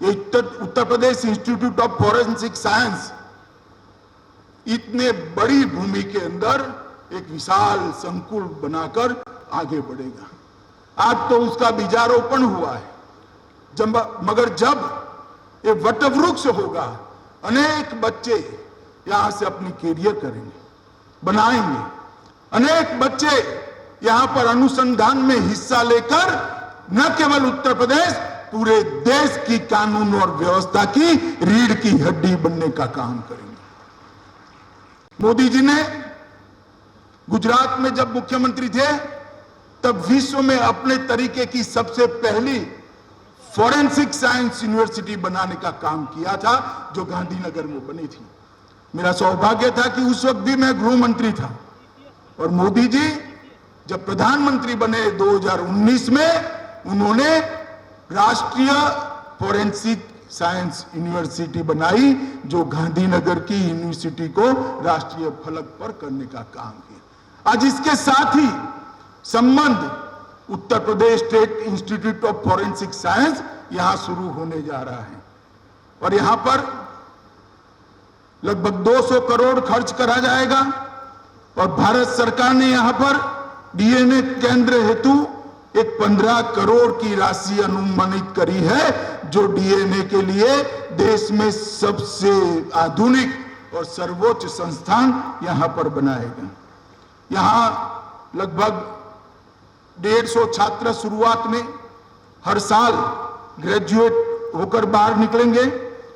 ये Uttar Pradesh institute of forensic science इतने बड़ी भूमि के अंदर एक विशाल संकुल बनाकर आगे बढ़ेगा। आज तो उसका बीजारोपण हुआ है, मगर जब ये वटवृक्ष होगा, अनेक बच्चे यहां से अपनी कैरियर करेंगे, बनाएंगे। अनेक बच्चे यहां पर अनुसंधान में हिस्सा लेकर न केवल उत्तर प्रदेश, पूरे देश की कानून और व्यवस्था की रीढ़ की हड्डी बनने का काम करेंगे। मोदी जी ने गुजरात में जब मुख्यमंत्री थे, तब विश्व में अपने तरीके की सबसे पहली फॉरेंसिक साइंस यूनिवर्सिटी बनाने का काम किया था, जो गांधीनगर में बनी थी। मेरा सौभाग्य था कि उस वक्त भी मैं गृह मंत्री था, और मोदी जी जब प्रधानमंत्री बने 2019 में, उन्होंने राष्ट्रीय फॉरेंसिक साइंस यूनिवर्सिटी बनाई, जो गांधीनगर की यूनिवर्सिटी को राष्ट्रीय फलक पर करने का काम किया। आज इसके साथ ही संबंध Uttar Pradesh state institute of forensic science यहां शुरू होने जा रहा है, और यहां पर लगभग 200 करोड़ खर्च करा जाएगा। और भारत सरकार ने यहां पर डीएनए केंद्र हेतु एक 15 करोड़ की राशि अनुमानित करी है, जो डीएनए के लिए देश में सबसे आधुनिक और सर्वोच्च संस्थान यहां पर बनाएगा। यहां लगभग 150 छात्र शुरुआत में हर साल ग्रेजुएट होकर बाहर निकलेंगे,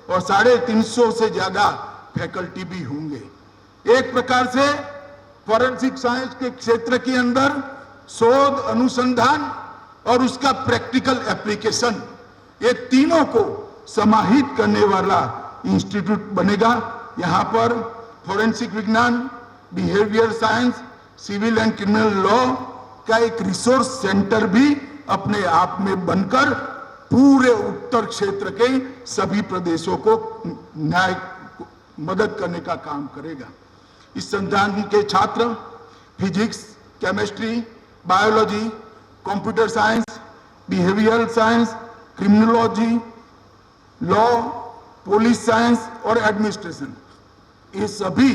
और 350 से ज्यादा फैकल्टी भी होंगे। एक प्रकार से फॉरेंसिक साइंस के क्षेत्र के अंदर शोध, अनुसंधान और उसका प्रैक्टिकल एप्लीकेशन, ये तीनों को समाहित करने वाला इंस्टीट्यूट बनेगा। यहां पर फॉरेंसिक विज्ञान, behaviour science, civil and criminal law का एक रिसोर्स सेंटर भी अपने आप में बनकर पूरे उत्तर क्षेत्र के सभी प्रदेशों को न्याय मदद करने का काम करेगा। इस संस्थान के छात्र physics, chemistry, biology, computer science, behavioural science, criminology, law, police science और एडमिनिस्ट्रेशन, ये सभी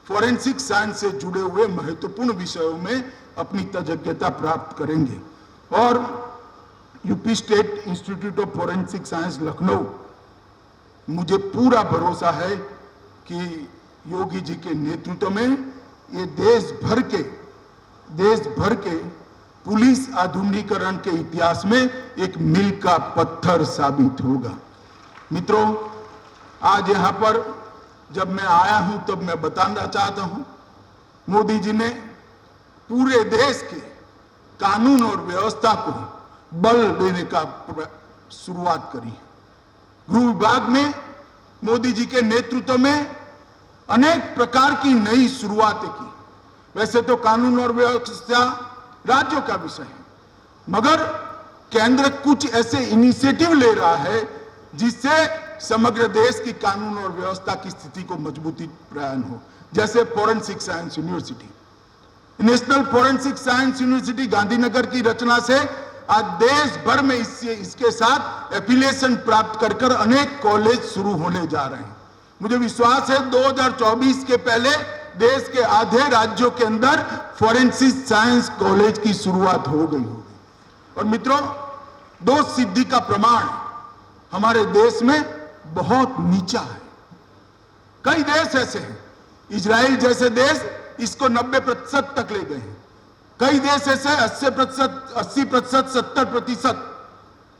फॉरेंसिक साइंस से जुड़े हुए महत्वपूर्ण विषयों में अपनी तज्ञता प्राप्त करेंगे। और UP state institute of forensic science Lucknow, मुझे पूरा भरोसा है कि योगी जी के नेतृत्व में ये देश भर के पुलिस आधुनिकीकरण के इतिहास में एक मील का पत्थर साबित होगा। मित्रों, आज यहां पर जब मैं आया हूं, तब मैं बताना चाहता हूं, मोदी जी ने पूरे देश के कानून और व्यवस्था को बल देने का शुरुआत करी। गृह विभाग में मोदी जी के नेतृत्व में अनेक प्रकार की नई शुरुआतें की। वैसे तो कानून और व्यवस्था राज्यों का विषय है, मगर केंद्र कुछ ऐसे इनिशिएटिव ले रहा है जिससे समग्र देश की कानून और व्यवस्था की स्थिति को मजबूती प्रदान हो। जैसे forensic science university, national forensic science university Gandhinagar की रचना से आज देश भर में इसके साथ एफिलिएशन प्राप्त कर अनेक कॉलेज शुरू होने जा रहे हैं। मुझे विश्वास है 2024 के पहले देश के आधे राज्यों के अंदर फॉरेंसिक साइंस कॉलेज की शुरुआत हो गई होगी। और मित्रों, 2 सिद्धि का प्रमाण हमारे देश में बहुत नीचा है। कई देश ऐसे हैं, इजराइल जैसे देश इसको 90% तक ले गए हैं। कई देश ऐसे 80%, 70%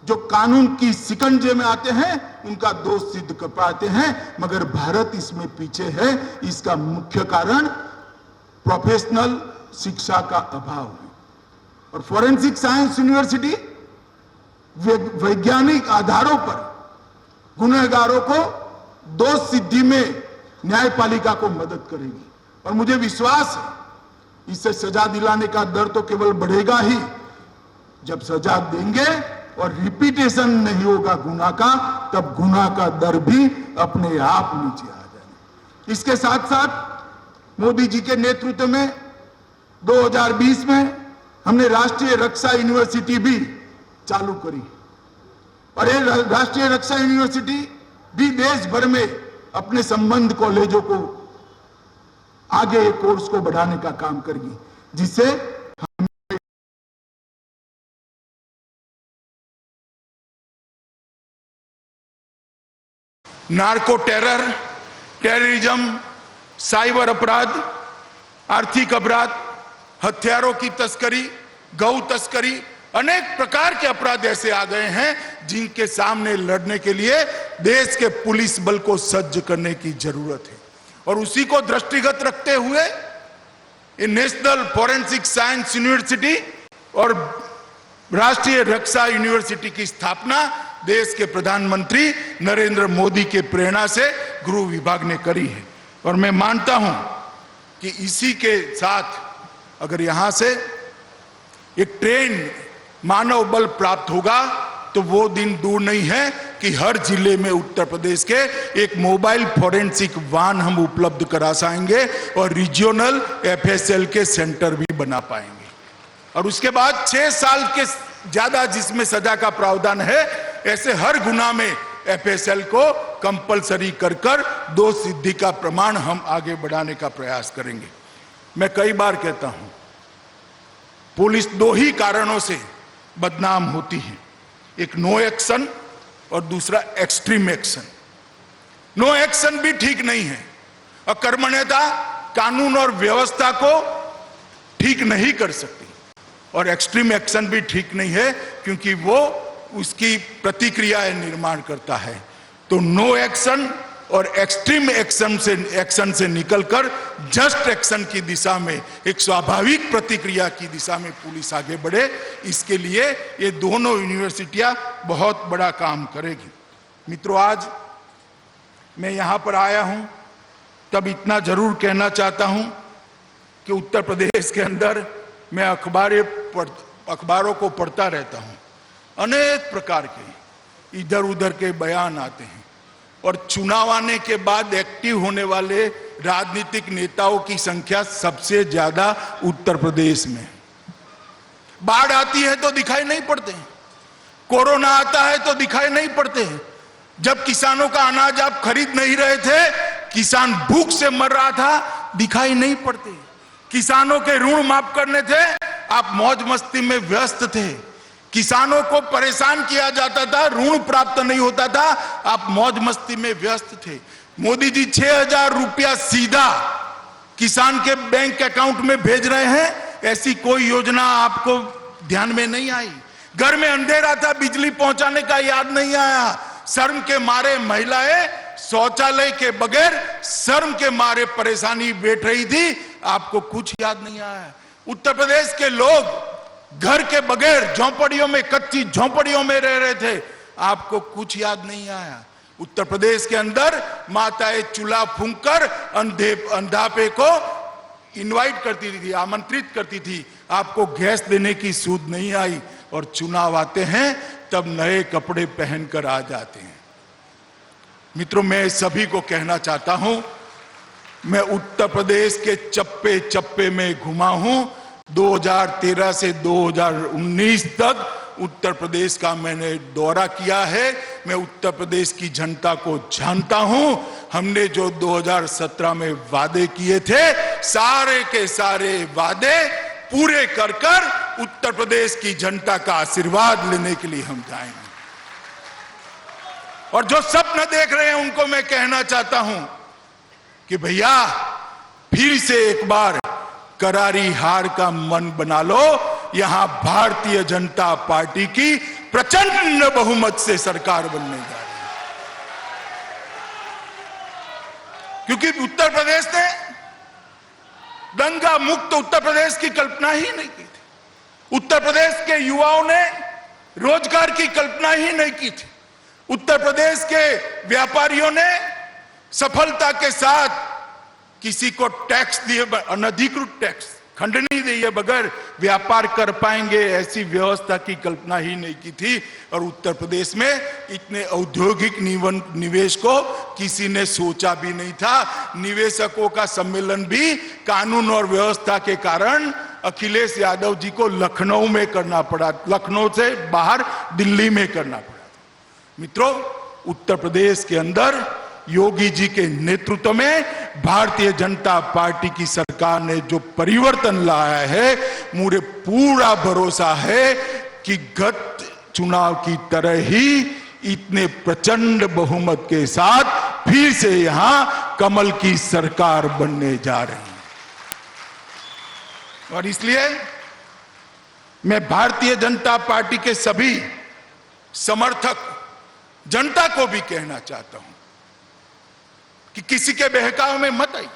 जो कानून की शिकंजे में आते हैं, उनका दोष सिद्ध कर पाते हैं, मगर भारत इसमें पीछे है। इसका मुख्य कारण प्रोफेशनल शिक्षा का अभाव है। और फॉरेंसिक साइंस यूनिवर्सिटी वैज्ञानिक आधारों पर गुनहगारों को दोष सिद्धि में न्यायपालिका को मदद करेगी। और मुझे विश्वास है, इससे सजा दिलाने का दर तो केवल बढ़ेगा ही। जब सजा देंगे और रिपीटेशन नहीं होगा गुनाह का, तब गुनाह का दर भी अपने आप नीचे आ जाएगा। इसके साथ साथ मोदी जी के नेतृत्व में 2020 में हमने राष्ट्रीय रक्षा यूनिवर्सिटी भी चालू करी। और ये राष्ट्रीय रक्षा यूनिवर्सिटी भी देश भर में अपने संबंध कॉलेजों को आगे कोर्स को बढ़ाने का काम करेगी, जिससे नार्को टेरर, टेररिज्म, साइबर अपराध, आर्थिक अपराध, हथियारों की तस्करी, गौ तस्करी, अनेक प्रकार के अपराध ऐसे आ गए हैं जिनके सामने लड़ने के लिए देश के पुलिस बल को सज्ज करने की जरूरत है। और उसी को दृष्टिगत रखते हुए ये नेशनल फॉरेंसिक साइंस यूनिवर्सिटी और राष्ट्रीय रक्षा यूनिवर्सिटी की स्थापना देश के प्रधानमंत्री नरेंद्र मोदी के प्रेरणा से गृह विभाग ने करी है। और मैं मानता हूं कि इसी के साथ अगर यहां से एक ट्रेन मानव बल प्राप्त होगा तो वो दिन दूर नहीं है कि हर जिले में उत्तर प्रदेश के एक मोबाइल फॉरेंसिक वाहन हम उपलब्ध करा पाएंगे और रीजनल एफएसएल के सेंटर भी बना पाएंगे। और उसके बाद 6 साल के ज्यादा जिसमें सजा का प्रावधान है, ऐसे हर गुना में एफएसएल को कंपलसरी कर दोष सिद्धि का प्रमाण हम आगे बढ़ाने का प्रयास करेंगे। मैं कई बार कहता हूं, पुलिस 2 ही कारणों से बदनाम होती है, एक नो एक्शन और दूसरा एक्सट्रीम एक्शन। नो एक्शन भी ठीक नहीं है, अकर्मण्यता कानून और व्यवस्था को ठीक नहीं कर सकती, और एक्सट्रीम एक्शन भी ठीक नहीं है क्योंकि वो उसकी प्रतिक्रियाएं निर्माण करता है। तो नो एक्शन और एक्सट्रीम एक्शन से निकलकर जस्ट एक्शन की दिशा में, एक स्वाभाविक प्रतिक्रिया की दिशा में पुलिस आगे बढ़े, इसके लिए ये दोनों यूनिवर्सिटियां बहुत बड़ा काम करेगी। मित्रों, आज मैं यहां पर आया हूं तब इतना जरूर कहना चाहता हूं कि उत्तर प्रदेश के अंदर मैं अखबारों को पढ़ता रहता हूं, अनेक प्रकार के इधर उधर के बयान आते हैं और चुनाव आने के बाद एक्टिव होने वाले राजनीतिक नेताओं की संख्या सबसे ज्यादा उत्तर प्रदेश में। बाढ़ आती है तो दिखाई नहीं पड़ते, कोरोना आता है तो दिखाई नहीं पड़ते, जब किसानों का अनाज आप खरीद नहीं रहे थे, किसान भूख से मर रहा था, दिखाई नहीं पड़ते, किसानों के ऋण माफ करने थे, आप मौज मस्ती में व्यस्त थे, किसानों को परेशान किया जाता था, ऋण प्राप्त नहीं होता था, आप मौज मस्ती में व्यस्त थे। मोदी जी 6,000 रुपया सीधा किसान के बैंक अकाउंट में भेज रहे हैं, ऐसी कोई योजना आपको ध्यान में नहीं आई। घर में अंधेरा था, बिजली पहुंचाने का याद नहीं आया, शर्म के मारे महिलाएं शौचालय के बगैर शर्म के मारे परेशानी बैठ रही थी, आपको कुछ याद नहीं आया। उत्तर प्रदेश के लोग घर के बगैर झोंपड़ियों में, कच्ची झोंपड़ियों में रह रहे थे, आपको कुछ याद नहीं आया। उत्तर प्रदेश के अंदर माताएं चूल्हा फूंककर अंधापे को इनवाइट करती थी, आमंत्रित करती थी, आपको गैस देने की सूझ नहीं आई, और चुनाव आते हैं तब नए कपड़े पहनकर आ जाते हैं। मित्रों, मैं सभी को कहना चाहता हूं, मैं उत्तर प्रदेश के चप्पे चप्पे में घुमा हूं। 2013 से 2019 तक उत्तर प्रदेश का मैंने दौरा किया है, मैं उत्तर प्रदेश की जनता को जानता हूं। हमने जो 2017 में वादे किए थे, सारे के सारे वादे पूरे कर उत्तर प्रदेश की जनता का आशीर्वाद लेने के लिए हम जाएंगे। और जो स्वप्न देख रहे हैं उनको मैं कहना चाहता हूं कि भैया, फिर से एक बार करारी हार का मन बना लो, यहां भारतीय जनता पार्टी की प्रचंड बहुमत से सरकार बनने जा रही है। क्योंकि उत्तर प्रदेश ने दंगा मुक्त उत्तर प्रदेश की कल्पना ही नहीं की थी, उत्तर प्रदेश के युवाओं ने रोजगार की कल्पना ही नहीं की थी, उत्तर प्रदेश के व्यापारियों ने सफलता के साथ किसी को टैक्स दिए, अनधिकृत टैक्स, खंडनी दिए बगैर व्यापार कर पाएंगे, ऐसी व्यवस्था की कल्पना ही नहीं की थी। और उत्तर प्रदेश में इतने औद्योगिक निवेश को किसी ने सोचा भी नहीं था। निवेशकों का सम्मेलन भी कानून और व्यवस्था के कारण अखिलेश यादव जी को लखनऊ में करना पड़ा, लखनऊ से बाहर दिल्ली में करना पड़ा। मित्रों, उत्तर प्रदेश के अंदर योगी जी के नेतृत्व में भारतीय जनता पार्टी की सरकार ने जो परिवर्तन लाया है, मुझे पूरा भरोसा है कि गत चुनाव की तरह ही इतने प्रचंड बहुमत के साथ फिर से यहां कमल की सरकार बनने जा रही है। और इसलिए मैं भारतीय जनता पार्टी के सभी समर्थक जनता को भी कहना चाहता हूं कि किसी के बहकावे में मत आइए।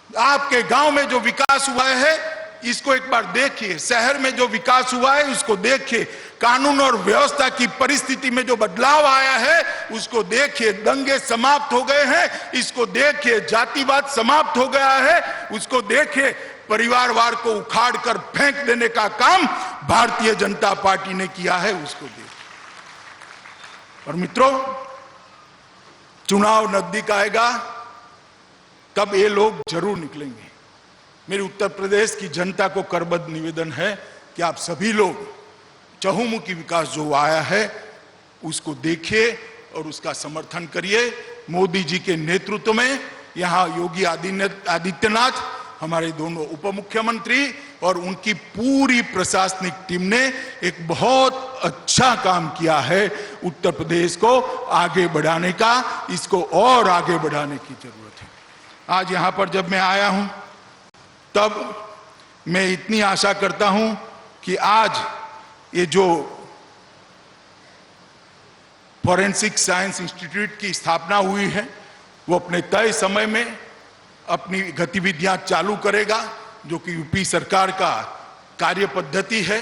आपके गांव में जो विकास हुआ है इसको एक बार देखिए, शहर में जो विकास हुआ है उसको देखिए, कानून और व्यवस्था की परिस्थिति में जो बदलाव आया है उसको देखिए, दंगे समाप्त हो गए हैं इसको देखिए, जातिवाद समाप्त हो गया है उसको देखिए, परिवारवाद को उखाड़ कर फेंक देने का काम भारतीय जनता पार्टी ने किया है उसको देखिए। और मित्रों, चुनाव नजदीक आएगा तब ये लोग जरूर निकलेंगे। मेरे उत्तर प्रदेश की जनता को करबद्ध निवेदन है कि आप सभी लोग चहुमुखी विकास जो आया है उसको देखिए और उसका समर्थन करिए। मोदी जी के नेतृत्व में यहां योगी आदित्यनाथ, हमारे दोनों उप मुख्यमंत्री और उनकी पूरी प्रशासनिक टीम ने एक बहुत अच्छा काम किया है उत्तर प्रदेश को आगे बढ़ाने का। इसको और आगे बढ़ाने की जरूरत है। आज यहां पर जब मैं आया हूं तब मैं इतनी आशा करता हूं कि आज ये जो फॉरेंसिक साइंस इंस्टीट्यूट की स्थापना हुई है वो अपने तय समय में अपनी गतिविधियां चालू करेगा, जो कि यूपी सरकार का कार्य पद्धति है।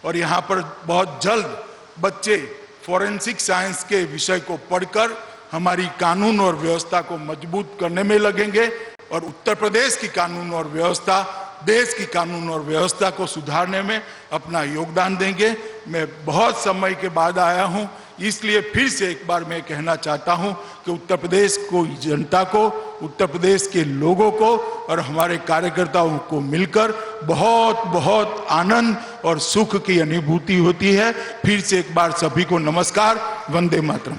और यहां पर बहुत जल्द बच्चे फॉरेंसिक साइंस के विषय को पढ़कर हमारी कानून और व्यवस्था को मजबूत करने में लगेंगे और उत्तर प्रदेश की कानून और व्यवस्था, देश की कानून और व्यवस्था को सुधारने में अपना योगदान देंगे। मैं बहुत समय के बाद आया हूं, इसलिए फिर से एक बार मैं कहना चाहता हूं कि उत्तर प्रदेश को, जनता को, उत्तर प्रदेश के लोगों को और हमारे कार्यकर्ताओं को मिलकर बहुत बहुत आनंद और सुख की अनुभूति होती है। फिर से एक बार सभी को नमस्कार, वंदे मातरम।